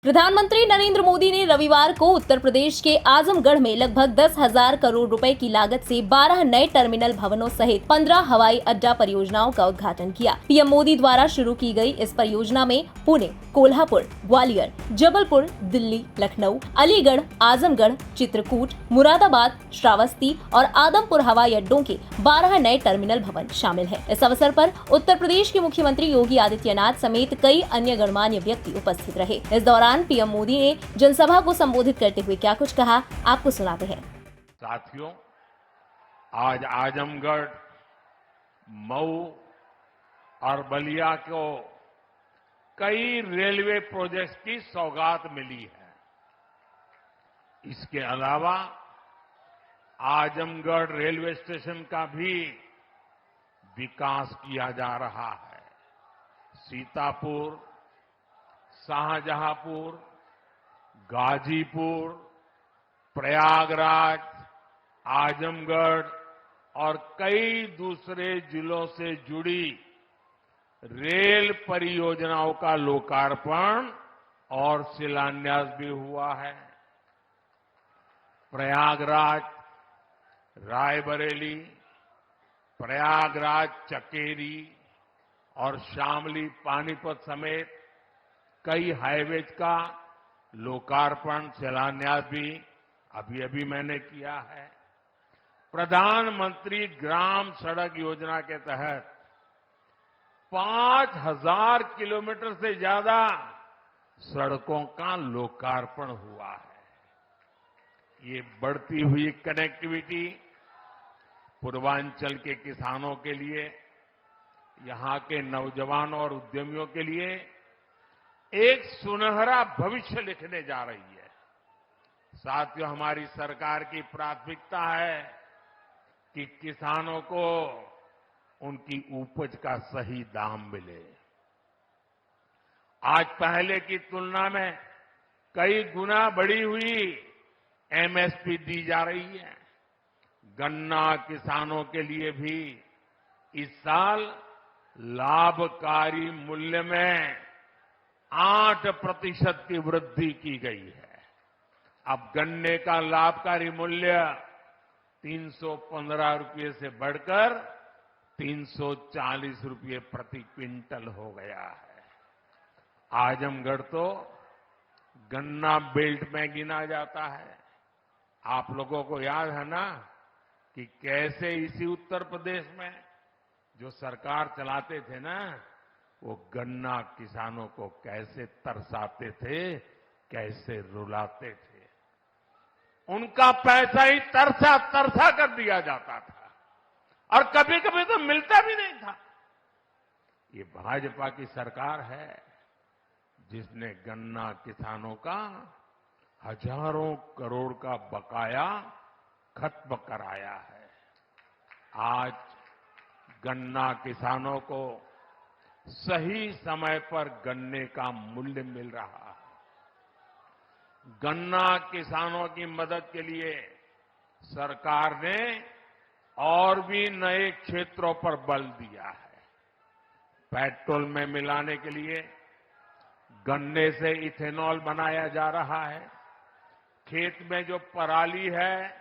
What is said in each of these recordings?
प्रधानमंत्री नरेंद्र मोदी ने रविवार को उत्तर प्रदेश के आजमगढ़ में लगभग 10,000 करोड़ रुपए की लागत से 12 नए टर्मिनल भवनों सहित 15 हवाई अड्डा परियोजनाओं का उद्घाटन किया। पीएम मोदी द्वारा शुरू की गई इस परियोजना में पुणे, कोल्हापुर, ग्वालियर, जबलपुर, दिल्ली, लखनऊ, अलीगढ़, आजमगढ़, चित्रकूट, मुरादाबाद, श्रावस्ती और आदमपुर हवाई अड्डों के 12 नए टर्मिनल भवन शामिल हैं। इस अवसर पर उत्तर प्रदेश के मुख्यमंत्री योगी आदित्यनाथ समेत कई अन्य गणमान्य व्यक्ति उपस्थित रहे। इस दौरान पीएम मोदी ने जनसभा को संबोधित करते हुए क्या कुछ कहा, आपको सुनाते हैं। साथियों, आज आजमगढ़, मऊ और बलिया को कई रेलवे प्रोजेक्ट्स की सौगात मिली है। इसके अलावा आजमगढ़ रेलवे स्टेशन का भी विकास किया जा रहा है। सीतापुर, शाहजहांपुर, गाजीपुर, प्रयागराज, आजमगढ़ और कई दूसरे जिलों से जुड़ी रेल परियोजनाओं का लोकार्पण और शिलान्यास भी हुआ है। प्रयागराज रायबरेली, प्रयागराज चकेरी और शामली पानीपत समेत कई हाईवेज का लोकार्पण शिलान्यास भी अभी मैंने किया है। प्रधानमंत्री ग्राम सड़क योजना के तहत 5,000 किलोमीटर से ज्यादा सड़कों का लोकार्पण हुआ है। ये बढ़ती हुई कनेक्टिविटी पूर्वांचल के किसानों के लिए, यहां के नौजवानों और उद्यमियों के लिए एक सुनहरा भविष्य लिखने जा रही है। साथियों, हमारी सरकार की प्राथमिकता है कि किसानों को उनकी उपज का सही दाम मिले। आज पहले की तुलना में कई गुना बढ़ी हुई एमएसपी दी जा रही है। गन्ना किसानों के लिए भी इस साल लाभकारी मूल्य में 8% की वृद्धि की गई है। अब गन्ने का लाभकारी मूल्य 315 रुपये से बढ़कर 340 रुपये प्रति क्विंटल हो गया है। आजमगढ़ तो गन्ना बेल्ट में गिना जाता है। आप लोगों को याद है ना कि कैसे इसी उत्तर प्रदेश में जो सरकार चलाते थे ना, वो गन्ना किसानों को कैसे तरसाते थे, कैसे रुलाते थे। उनका पैसा ही तरसा तरसा कर दिया जाता था और कभी कभी तो मिलता भी नहीं था। ये भाजपा की सरकार है जिसने गन्ना किसानों का हजारों करोड़ का बकाया खत्म कराया है। आज गन्ना किसानों को सही समय पर गन्ने का मूल्य मिल रहा है। गन्ना किसानों की मदद के लिए सरकार ने और भी नए क्षेत्रों पर बल दिया है। पेट्रोल में मिलाने के लिए गन्ने से इथेनॉल बनाया जा रहा है। खेत में जो पराली है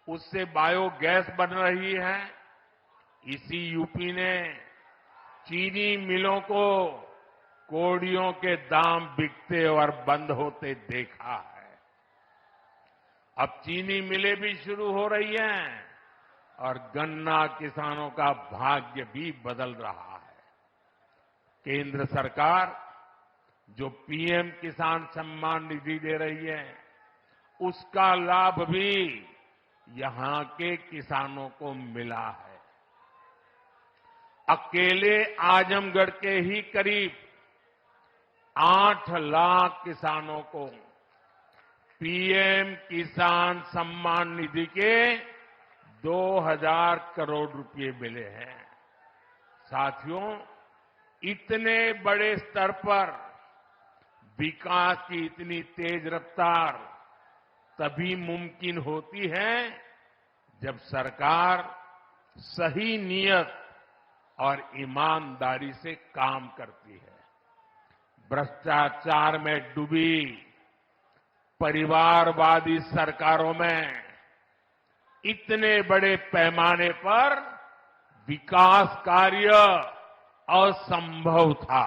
उससे बायोगैस बन रही है। इसी यूपी ने चीनी मिलों को कोड़ियों के दाम बिकते और बंद होते देखा है। अब चीनी मिलें भी शुरू हो रही हैं और गन्ना किसानों का भाग्य भी बदल रहा है। केंद्र सरकार जो पीएम किसान सम्मान निधि दे रही है, उसका लाभ भी यहां के किसानों को मिला है। अकेले आजमगढ़ के ही करीब 8 लाख किसानों को पीएम किसान सम्मान निधि के 2,000 करोड़ रुपए मिले हैं। साथियों, इतने बड़े स्तर पर विकास की इतनी तेज रफ्तार तभी मुमकिन होती है जब सरकार सही नीयत और ईमानदारी से काम करती है। भ्रष्टाचार में डूबी परिवारवादी सरकारों में इतने बड़े पैमाने पर विकास कार्य असंभव था।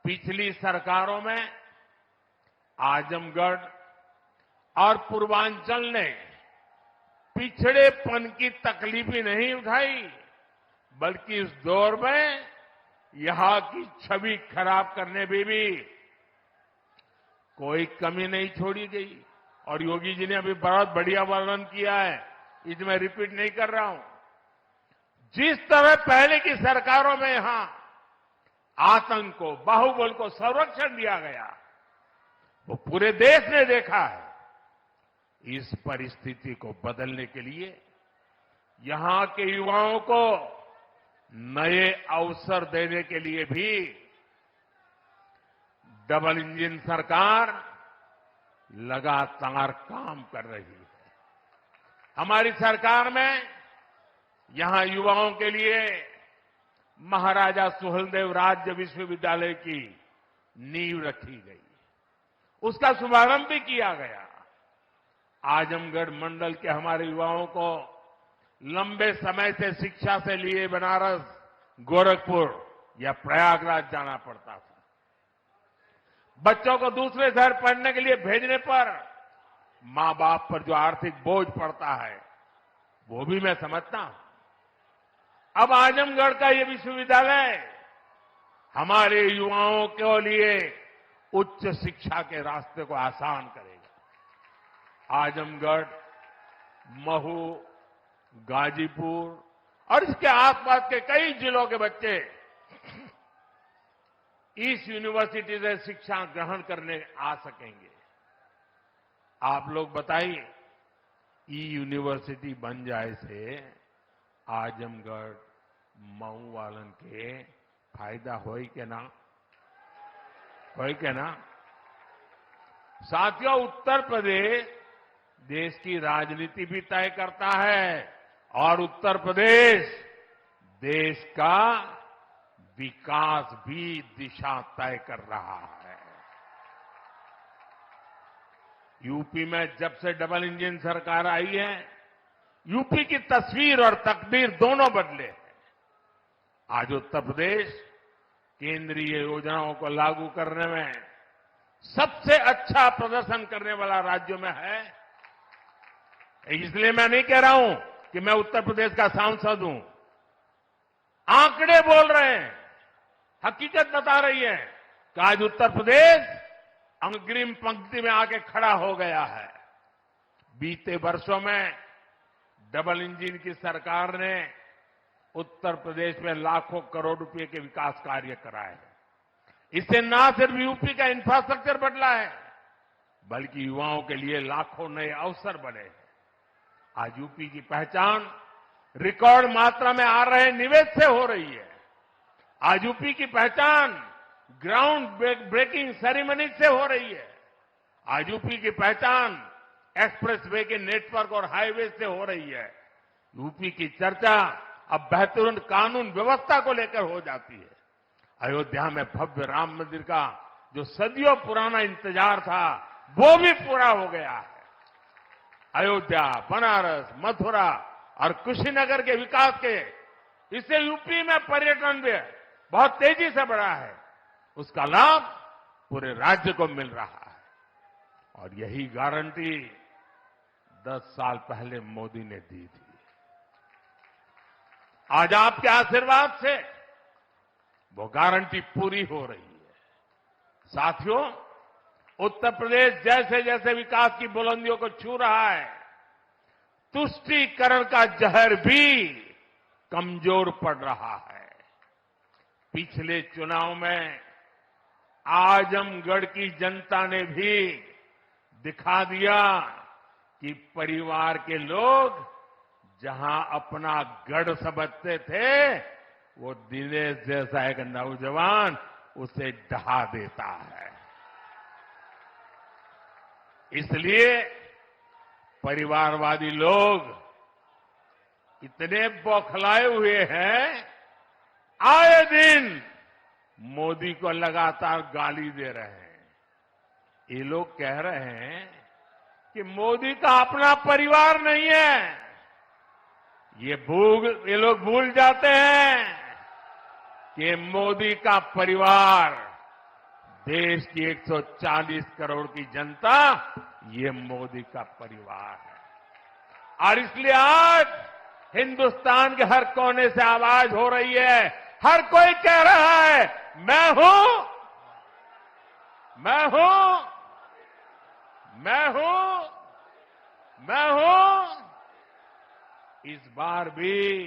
पिछली सरकारों में आजमगढ़ और पूर्वांचल ने पिछड़ेपन की तकलीफ ही नहीं उठाई, बल्कि इस दौर में यहां की छवि खराब करने में भी कोई कमी नहीं छोड़ी गई। और योगी जी ने अभी बहुत बढ़िया वर्णन किया है, इसमें रिपीट नहीं कर रहा हूं। जिस तरह पहले की सरकारों में यहां आतंक को, बाहुबल को संरक्षण दिया गया, वो पूरे देश ने देखा है। इस परिस्थिति को बदलने के लिए यहां के युवाओं को नए अवसर देने के लिए भी डबल इंजन सरकार लगातार काम कर रही है। हमारी सरकार में यहां युवाओं के लिए महाराजा सुहेलदेव राज्य विश्वविद्यालय की नींव रखी गई, उसका शुभारंभ भी किया गया। आजमगढ़ मंडल के हमारे युवाओं को लंबे समय से शिक्षा से लिए बनारस, गोरखपुर या प्रयागराज जाना पड़ता था। बच्चों को दूसरे शहर पढ़ने के लिए भेजने पर मां बाप पर जो आर्थिक बोझ पड़ता है, वो भी मैं समझता हूं। अब आजमगढ़ का ये विश्वविद्यालय हमारे युवाओं के लिए उच्च शिक्षा के रास्ते को आसान करेगा। आजमगढ़, महू, गाजीपुर और इसके आसपास के कई जिलों के बच्चे इस यूनिवर्सिटी से शिक्षा ग्रहण करने आ सकेंगे। आप लोग बताइए, ई यूनिवर्सिटी बन जाए से आजमगढ़, मऊ वालन के फायदा होई के ना? होई के ना? साथियों, उत्तर प्रदेश देश की राजनीति भी तय करता है और उत्तर प्रदेश देश का विकास भी दिशा तय कर रहा है। यूपी में जब से डबल इंजन सरकार आई है, यूपी की तस्वीर और तकदीर दोनों बदले हैं। आज उत्तर प्रदेश केंद्रीय योजनाओं को लागू करने में सबसे अच्छा प्रदर्शन करने वाला राज्यों में है। इसलिए मैं नहीं कह रहा हूं कि मैं उत्तर प्रदेश का सांसद हूं। आंकड़े बोल रहे हैं, हकीकत बता रही है कि आज उत्तर प्रदेश अग्रिम पंक्ति में आके खड़ा हो गया है। बीते वर्षों में डबल इंजन की सरकार ने उत्तर प्रदेश में लाखों करोड़ रुपए के विकास कार्य कराए हैं। इससे न सिर्फ यूपी का इंफ्रास्ट्रक्चर बदला है, बल्कि युवाओं के लिए लाखों नए अवसर बने हैं। आज यूपी की पहचान रिकॉर्ड मात्रा में आ रहे निवेश से हो रही है। आज यूपी की पहचान ग्राउंड ब्रेकिंग सेरेमनी से हो रही है। आज यूपी की पहचान एक्सप्रेसवे के नेटवर्क और हाईवे से हो रही है। यूपी की चर्चा अब बेहतरीन कानून व्यवस्था को लेकर हो जाती है। अयोध्या में भव्य राम मंदिर का जो सदियों पुराना इंतजार था, वो भी पूरा हो गया है। अयोध्या, बनारस, मथुरा और कुशीनगर के विकास के, इससे यूपी में पर्यटन भी बहुत तेजी से बढ़ा है। उसका लाभ पूरे राज्य को मिल रहा है। और यही गारंटी 10 साल पहले मोदी ने दी थी। आज आपके आशीर्वाद से वो गारंटी पूरी हो रही है। साथियों, उत्तर प्रदेश जैसे जैसे विकास की बुलंदियों को छू रहा है, तुष्टीकरण का जहर भी कमजोर पड़ रहा है। पिछले चुनाव में आजमगढ़ की जनता ने भी दिखा दिया कि परिवार के लोग जहां अपना गढ़ समझते थे, वो दिनेश जैसा एक नौजवान उसे ढहा देता है। इसलिए परिवारवादी लोग इतने बौखलाए हुए हैं, आए दिन मोदी को लगातार गाली दे रहे हैं। ये लोग कह रहे हैं कि मोदी का अपना परिवार नहीं है। ये लोग भूल जाते हैं कि मोदी का परिवार देश की 140 करोड़ की जनता, ये मोदी का परिवार है। और इसलिए आज हिंदुस्तान के हर कोने से आवाज हो रही है, हर कोई कह रहा है मैं हूं, मैं हूं, मैं हूं, मैं हूं। इस बार भी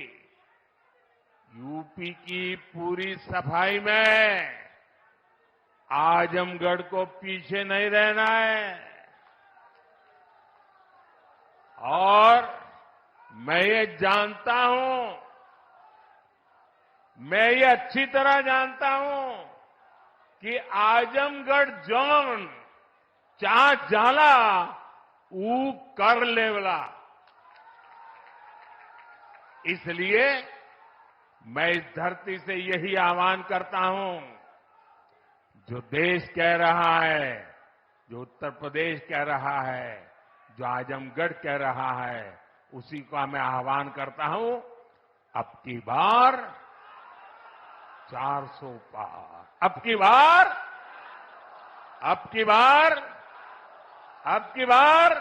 यूपी की पूरी सफाई में आजमगढ़ को पीछे नहीं रहना है। और मैं ये जानता हूं, मैं ये अच्छी तरह जानता हूं कि आजमगढ़ जोन चा जाला ऊ कर लेवला। इसलिए मैं इस धरती से यही आह्वान करता हूं, जो देश कह रहा है, जो उत्तर प्रदेश कह रहा है, जो आजमगढ़ कह रहा है, उसी का मैं आह्वान करता हूं, अब की बार 400 पार, अब की बार, अब की बार, अब की बार,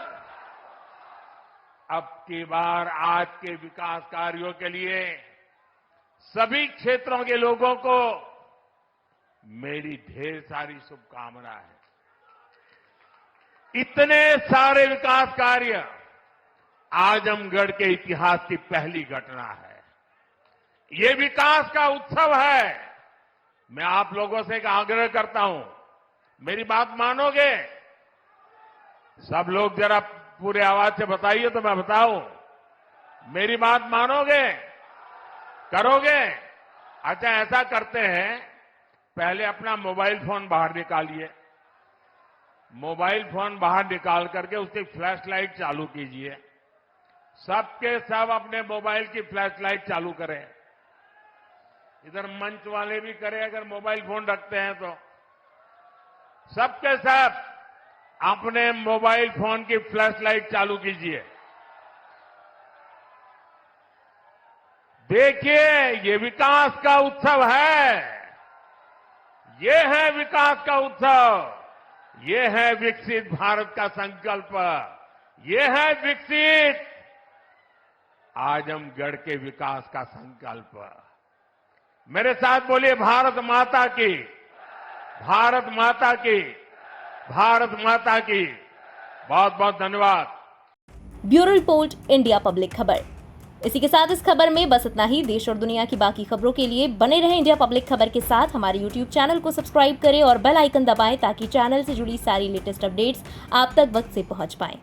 अब की बार आज के विकास कार्यों के लिए सभी क्षेत्रों के लोगों को मेरी ढेर सारी शुभकामनाएं हैं। इतने सारे विकास कार्य आजमगढ़ के इतिहास की पहली घटना है। ये विकास का उत्सव है। मैं आप लोगों से एक आग्रह करता हूं, मेरी बात मानोगे? सब लोग जरा पूरे आवाज से बताइए तो मैं बताऊं। मेरी बात मानोगे? करोगे? अच्छा, ऐसा करते हैं, पहले अपना मोबाइल फोन बाहर निकालिए। मोबाइल फोन बाहर निकाल करके उसकी फ्लैश लाइट चालू कीजिए। सबके सब अपने मोबाइल की फ्लैश लाइट चालू करें। इधर मंच वाले भी करें अगर मोबाइल फोन रखते हैं तो। सबके सब अपने मोबाइल फोन की फ्लैश लाइट चालू कीजिए। देखिए, ये विकास का उत्सव है। ये है विकास का उत्सव। ये है विकसित भारत का संकल्प। ये है विकसित आजमगढ़ के विकास का संकल्प। मेरे साथ बोलिए, भारत माता की, भारत माता की, भारत माता की। बहुत बहुत धन्यवाद। ब्यूरो रिपोर्ट, इंडिया पब्लिक खबर। इसी के साथ इस खबर में बस इतना ही। देश और दुनिया की बाकी खबरों के लिए बने रहें इंडिया पब्लिक खबर के साथ। हमारे YouTube चैनल को सब्सक्राइब करें और बेल आइकन दबाएं ताकि चैनल से जुड़ी सारी लेटेस्ट अपडेट्स आप तक वक्त से पहुंच पाएं।